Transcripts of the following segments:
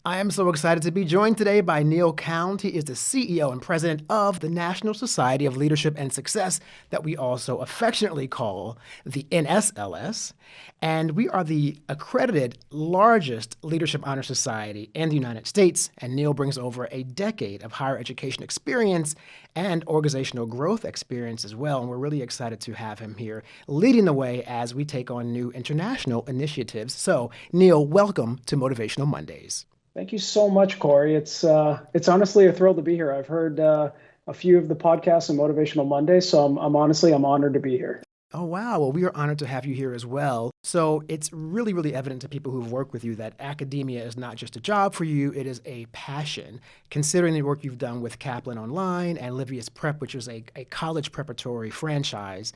I am so excited to be joined today by Neil Khaund. He is the CEO and president of the National Society of Leadership and Success, that we also affectionately call the NSLS. And we are the accredited largest leadership honor society in the United States. And Neil brings over a decade of higher education experience and organizational growth experience as well. And we're really excited to have him here leading the way as we take on new international initiatives. So, Neil, welcome to Motivational Mondays. Thank you so much, Corey. It's honestly a thrill to be here. I've heard a few of the podcasts and Motivational Mondays, so I'm honored to be here. Oh, wow. Well, we are honored to have you here as well. So it's really, really evident to people who've worked with you that academia is not just a job for you, it is a passion. Considering the work you've done with Kaplan Online and Livius Prep, which is a college preparatory franchise,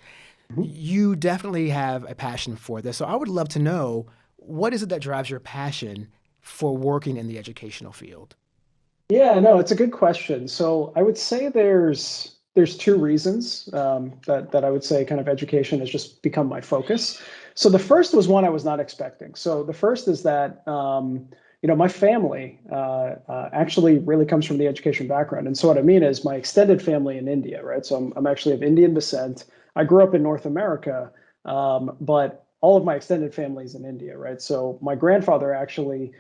you definitely have a passion for this. So I would love to know, what is it that drives your passion for working in the educational field? Yeah, no, it's a good question. So I would say there's two reasons that I would say kind of education has just become my focus. So the first was one I was not expecting. So the first is that my family actually really comes from the education background. And so what I mean is my extended family in India, right? So I'm actually of Indian descent. I grew up in North America, but all of my extended family is in India, right? So my grandfather actually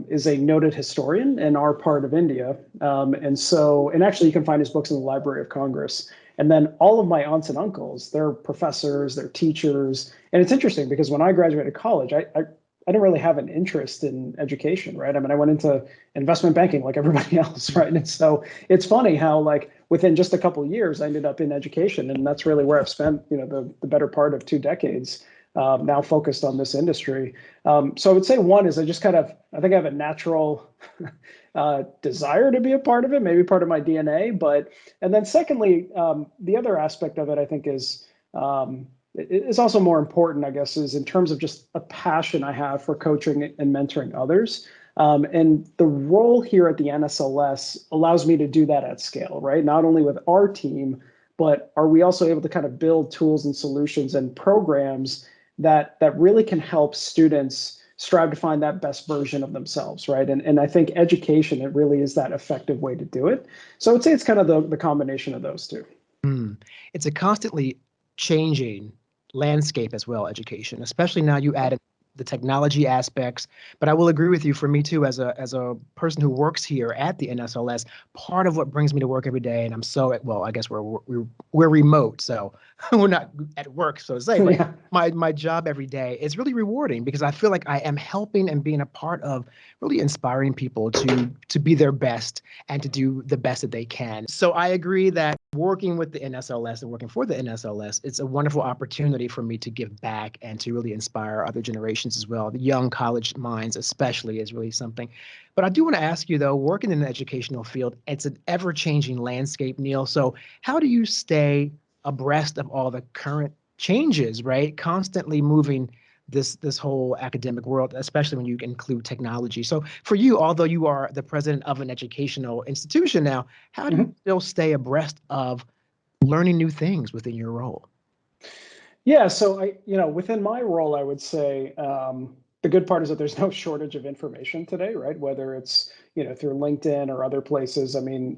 is a noted historian in our part of India. And actually you can find his books in the Library of Congress. And then all of my aunts and uncles, they're professors, they're teachers. And it's interesting because when I graduated college, I didn't really have an interest in education, right? I mean, I went into investment banking like everybody else, right? And so it's funny how like within just a couple of years, I ended up in education. And that's really where I've spent, the better part of 2 decades. Now focused on this industry. So I would say one is I think I have a natural desire to be a part of it, maybe part of my DNA. And then secondly, the other aspect of it, I think is also more important, I guess, is in terms of just a passion I have for coaching and mentoring others. And the role here at the NSLS allows me to do that at scale, right? Not only with our team, but are we also able to kind of build tools and solutions and programs that really can help students strive to find that best version of themselves, right? And I think education, it really is that effective way to do it. So I would say it's kind of the combination of those two. It's a constantly changing landscape as well, education, especially now you added the technology aspects. But I will agree with you, for me too, as a person who works here at the NSLS, part of what brings me to work every day, and I guess we're remote, so we're not at work, so to say, but Yeah. my job every day is really rewarding because I feel like I am helping and being a part of really inspiring people to be their best and to do the best that they can. So I agree that working with the NSLS and working for the NSLS, it's a wonderful opportunity for me to give back and to really inspire other generations as well. The young college minds especially is really something. But I do want to ask you, though, working in the educational field, it's an ever-changing landscape, Neil. So how do you stay abreast of all the current changes, right? Constantly moving this whole academic world, especially when you include technology. So for you, although you are the president of an educational institution now, how do you still stay abreast of learning new things within your role? Yeah, so within my role, I would say the good part is that there's no shortage of information today, right? Whether it's through LinkedIn or other places. I mean,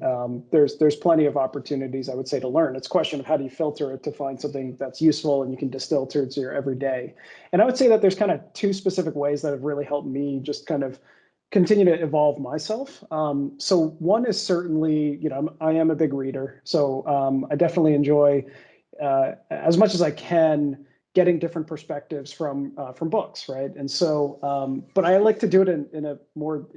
there's plenty of opportunities, I would say, to learn. It's a question of how do you filter it to find something that's useful and you can distill to your everyday. And I would say that there's kind of two specific ways that have really helped me just kind of continue to evolve myself. So one is certainly, I am a big reader, so I definitely enjoy as much as I can, getting different perspectives from books, right? And so, but I like to do it in a more,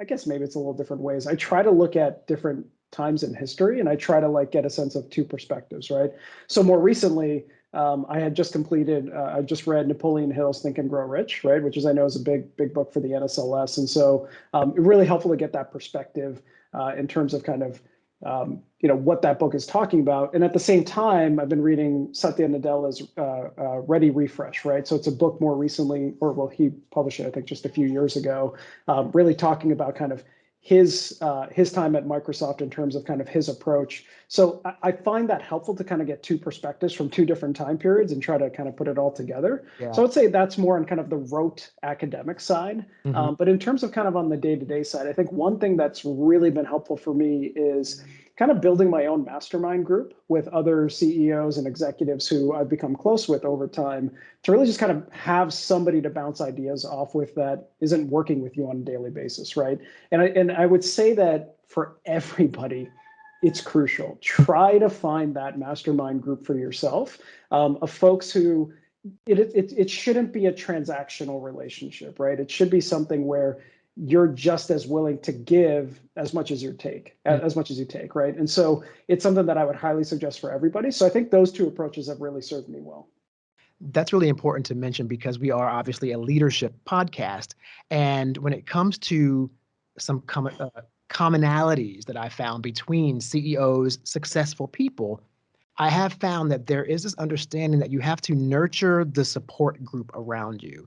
I guess maybe it's a little different ways. I try to look at different times in history, and I try to like get a sense of two perspectives, right? So more recently, I had just completed, I just read Napoleon Hill's Think and Grow Rich, right? Which I know is a big book for the NSLS, and so it's really helpful to get that perspective in terms of kind of what that book is talking about. And at the same time, I've been reading Satya Nadella's Ready, Refresh, right? So it's a book more recently, he published it, I think, just a few years ago, really talking about kind of his time at Microsoft in terms of kind of his approach. So I find that helpful to kind of get two perspectives from two different time periods and try to kind of put it all together. Yeah. So I would say that's more on kind of the rote academic side. Mm-hmm. But in terms of kind of on the day-to-day side, I think one thing that's really been helpful for me is kind of building my own mastermind group with other CEOs and executives who I've become close with over time to really just kind of have somebody to bounce ideas off with that isn't working with you on a daily basis, right? And I would say that for everybody, it's crucial. Try to find that mastermind group for yourself of folks who it shouldn't be a transactional relationship, right? It should be something where you're just as willing to give as much as you take, right? And so it's something that I would highly suggest for everybody. So I think those two approaches have really served me well. That's really important to mention because we are obviously a leadership podcast. And when it comes to some commonalities that I found between CEOs, successful people, I have found that there is this understanding that you have to nurture the support group around you.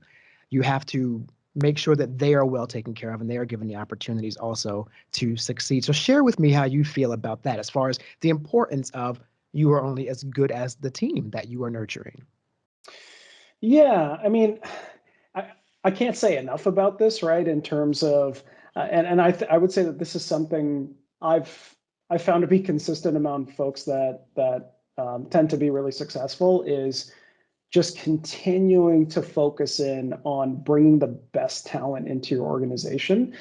You have to make sure that they are well taken care of and they are given the opportunities also to succeed. So share with me how you feel about that as far as the importance of you are only as good as the team that you are nurturing. Yeah, I mean, I can't say enough about this, right? In terms of, and I would say that this is something I found to be consistent among folks that tend to be really successful is just continuing to focus in on bringing the best talent into your organization.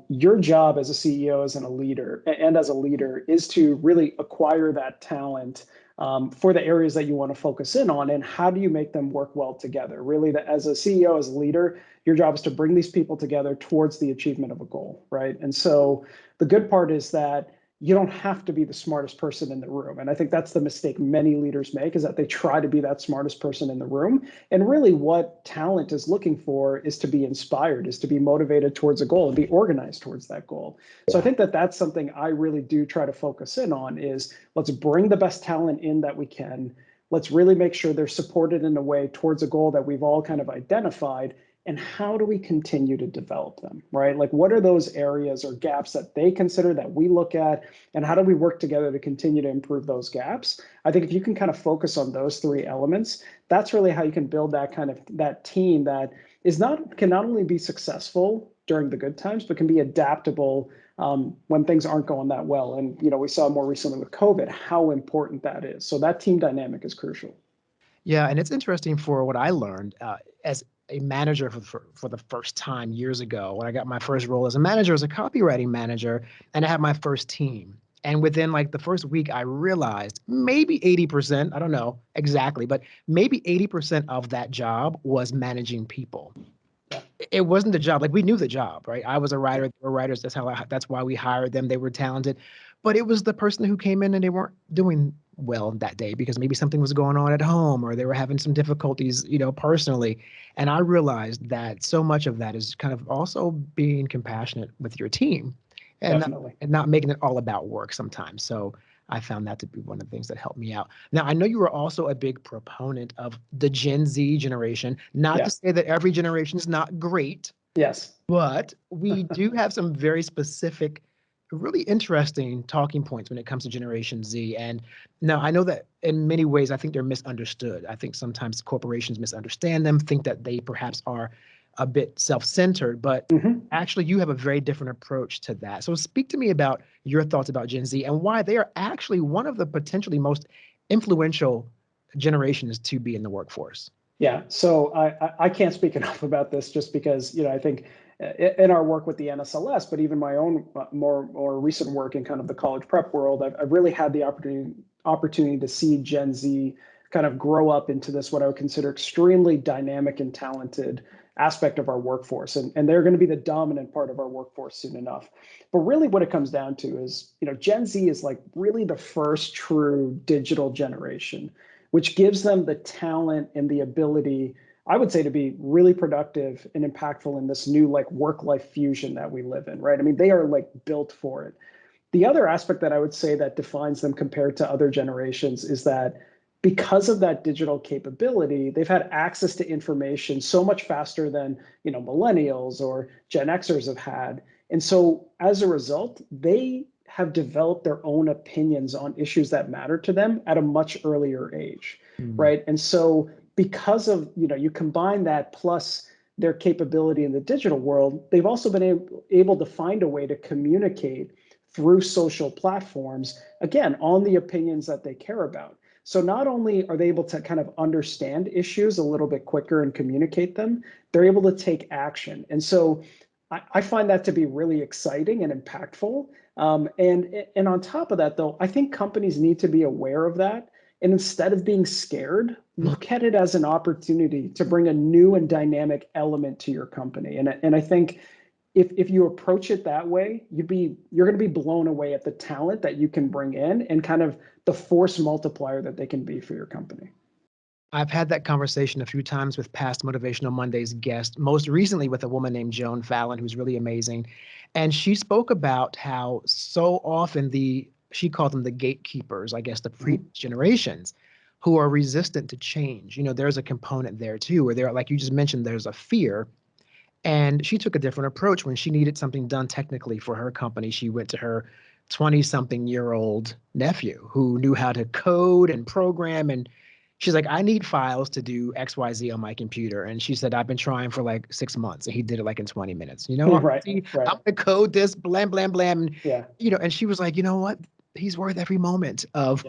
Your job as a CEO, as a leader, and as a leader is to really acquire that talent for the areas that you want to focus in on, and how do you make them work well together? Really, as a CEO, as a leader, your job is to bring these people together towards the achievement of a goal, right? And so the good part is that you don't have to be the smartest person in the room. And I think that's the mistake many leaders make, is that they try to be that smartest person in the room. And really what talent is looking for is to be inspired, is to be motivated towards a goal and be organized towards that goal. So I think that that's something I really do try to focus in on is let's bring the best talent in that we can. Let's really make sure they're supported in a way towards a goal that we've all kind of identified. And how do we continue to develop them, right? Like, what are those areas or gaps that they consider that we look at, and how do we work together to continue to improve those gaps? I think if you can kind of focus on those three elements, that's really how you can build that team that can not only be successful during the good times, but can be adaptable when things aren't going that well. And we saw more recently with COVID how important that is. So that team dynamic is crucial. Yeah, and it's interesting for what I learned as a manager for the first time years ago when I got my first role as a manager, as a copywriting manager, and I had my first team. And within like the first week, I realized maybe 80%, I don't know exactly, but maybe 80% of that job was managing people. It wasn't the job. Like, we knew the job, right? I was a writer. They were writers. That's why we hired them. They were talented, but it was the person who came in and they weren't doing well that day because maybe something was going on at home or they were having some difficulties, personally. And I realized that so much of that is kind of also being compassionate with your team and Definitely. not making it all about work sometimes. So I found that to be one of the things that helped me out. Now, I know you were also a big proponent of the Gen Z generation. Not to say that every generation is not great. Yes. But we do have some very specific, really interesting talking points when it comes to Generation Z. And now I know that in many ways, I think they're misunderstood. I think sometimes corporations misunderstand them, think that they perhaps are a bit self-centered, but actually you have a very different approach to that. So speak to me about your thoughts about Gen Z and why they are actually one of the potentially most influential generations to be in the workforce. Yeah, so I can't speak enough about this just because, I think in our work with the NSLS, but even my own more recent work in kind of the college prep world, I've really had the opportunity to see Gen Z kind of grow up into this, what I would consider extremely dynamic and talented aspect of our workforce. And they're going to be the dominant part of our workforce soon enough. But really what it comes down to is, Gen Z is like really the first true digital generation, which gives them the talent and the ability, I would say, to be really productive and impactful in this new like work-life fusion that we live in, right? I mean, they are like built for it. The other aspect that I would say that defines them compared to other generations is that because of that digital capability, they've had access to information so much faster than, millennials or Gen Xers have had. And so as a result, they have developed their own opinions on issues that matter to them at a much earlier age, right? And so because of, you combine that plus their capability in the digital world, they've also been able to find a way to communicate through social platforms, again, on the opinions that they care about. So not only are they able to kind of understand issues a little bit quicker and communicate them, they're able to take action. And so I find that to be really exciting and impactful. And on top of that, though, I think companies need to be aware of that. And instead of being scared, look at it as an opportunity to bring a new and dynamic element to your company. And I think if you approach it that way, you're going to be blown away at the talent that you can bring in and kind of the force multiplier that they can be for your company. I've had that conversation a few times with past Motivational Mondays guests, most recently with a woman named Joan Fallon, who's really amazing. And she spoke about how so often she called them the gatekeepers, I guess the previous generations, who are resistant to change. There's a component there too, where like you just mentioned, there's a fear. And she took a different approach when she needed something done technically for her company. She went to her 20-something-year-old nephew who knew how to code and program. And she's like, I need files to do XYZ on my computer. And she said, I've been trying for like 6 months. And he did it like in 20 minutes. Right. I'm going to code this, blam, blam, blam. Yeah. And she was like, you know what? He's worth every moment of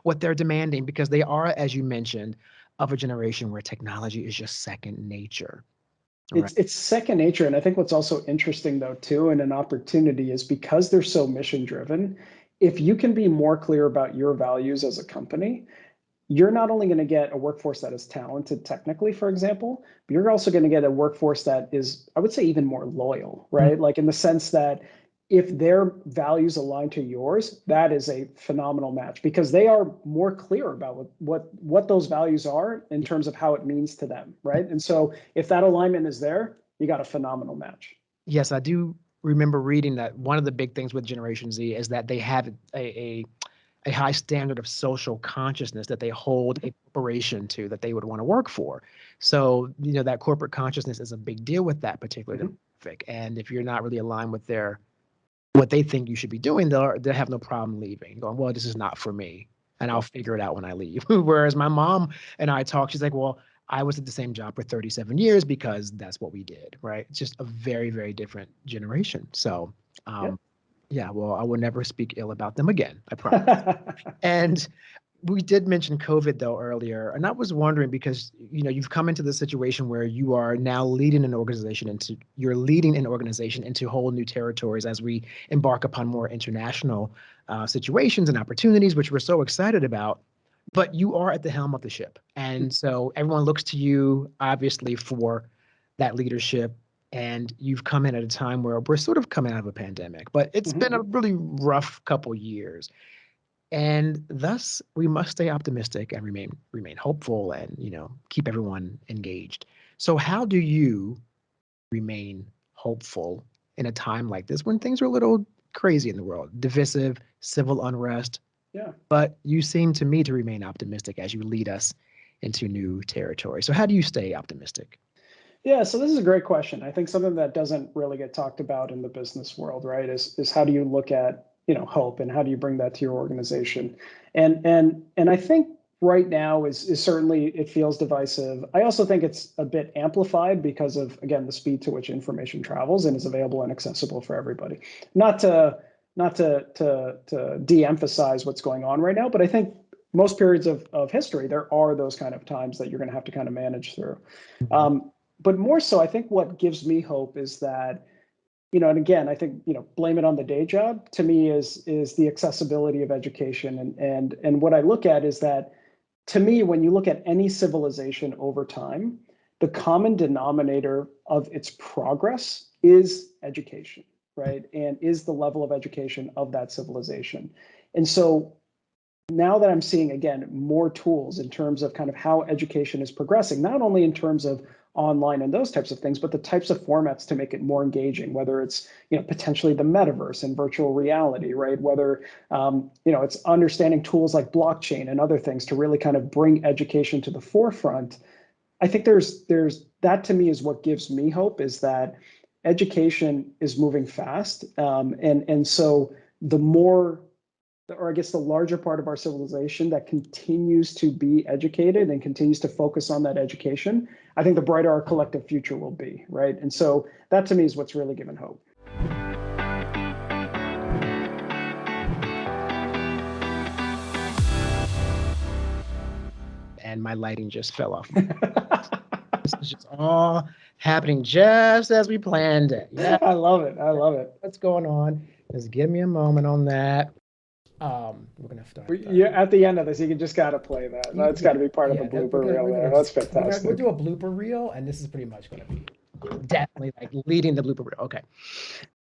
what they're demanding, because they are, as you mentioned, of a generation where technology is just second nature. Right. It's second nature. And I think what's also interesting, though, too, and an opportunity is because they're so mission driven, if you can be more clear about your values as a company, you're not only going to get a workforce that is talented technically, for example, but you're also going to get a workforce that is, I would say, even more loyal, right? Like in the sense that if their values align to yours, that is a phenomenal match because they are more clear about what those values are in terms of how it means to them, right? And so if that alignment is there, you got a phenomenal match. Yes, I do remember reading that one of the big things with Generation Z is that they have a high standard of social consciousness that they hold a corporation to that they would want to work for. So, that corporate consciousness is a big deal with that particular demographic. And if you're not really aligned with what they think you should be doing, they'll have no problem leaving, going, well, this is not for me, and I'll figure it out when I leave. Whereas my mom and I talk, she's like, well, I was at the same job for 37 years because that's what we did, right? It's just a very, very different generation. So, yeah, well, I will never speak ill about them again, I promise. And we did mention COVID though earlier, and I was wondering because you've come into the situation where you are now leading an organization into whole new territories as we embark upon more international situations and opportunities, which we're so excited about. But you are at the helm of the ship, and so everyone looks to you obviously for that leadership. And you've come in at a time where we're sort of coming out of a pandemic, but it's been a really rough couple years. And thus, we must stay optimistic and remain hopeful, and keep everyone engaged. So, how do you remain hopeful in a time like this when things are a little crazy in the world, divisive, civil unrest? Yeah. But you seem to me to remain optimistic as you lead us into new territory. So, how do you stay optimistic? Yeah, so this is a great question. I think something that doesn't really get talked about in the business world, right, is how do you look at hope and how do you bring that to your organization? And I think right now is certainly it feels divisive. I also think it's a bit amplified because of, again, the speed to which information travels and is available and accessible for everybody. Not to de-emphasize what's going on right now, but I think most periods of history, there are those kind of times that you're going to have to kind of manage through. But more so, I think what gives me hope is that, and again, I think, blame it on the day job to me is the accessibility of education. And what I look at is that, to me, when you look at any civilization over time, the common denominator of its progress is education, right? And is the level of education of that civilization. And so now that I'm seeing, again, more tools in terms of kind of how education is progressing, not only in terms of online and those types of things, but the types of formats to make it more engaging, whether it's, potentially the metaverse and virtual reality, right? Whether, it's understanding tools like blockchain and other things to really kind of bring education to the forefront. I think there's that, to me, is what gives me hope, is that education is moving fast. And so the more, or I guess the larger part of our civilization that continues to be educated and continues to focus on that education, I think the brighter our collective future will be, right? And so that to me is what's really given hope. And my lighting just fell off. This is just all happening just as we planned it. Yeah, I love it. I love it. what's going on? Just give me a moment on that. We're gonna start. Yeah, at the end of this, you just got to play that. That's got to be part of the blooper reel there. That's fantastic. We'll do a blooper reel, and this is pretty much going to be definitely like leading the blooper reel. Okay.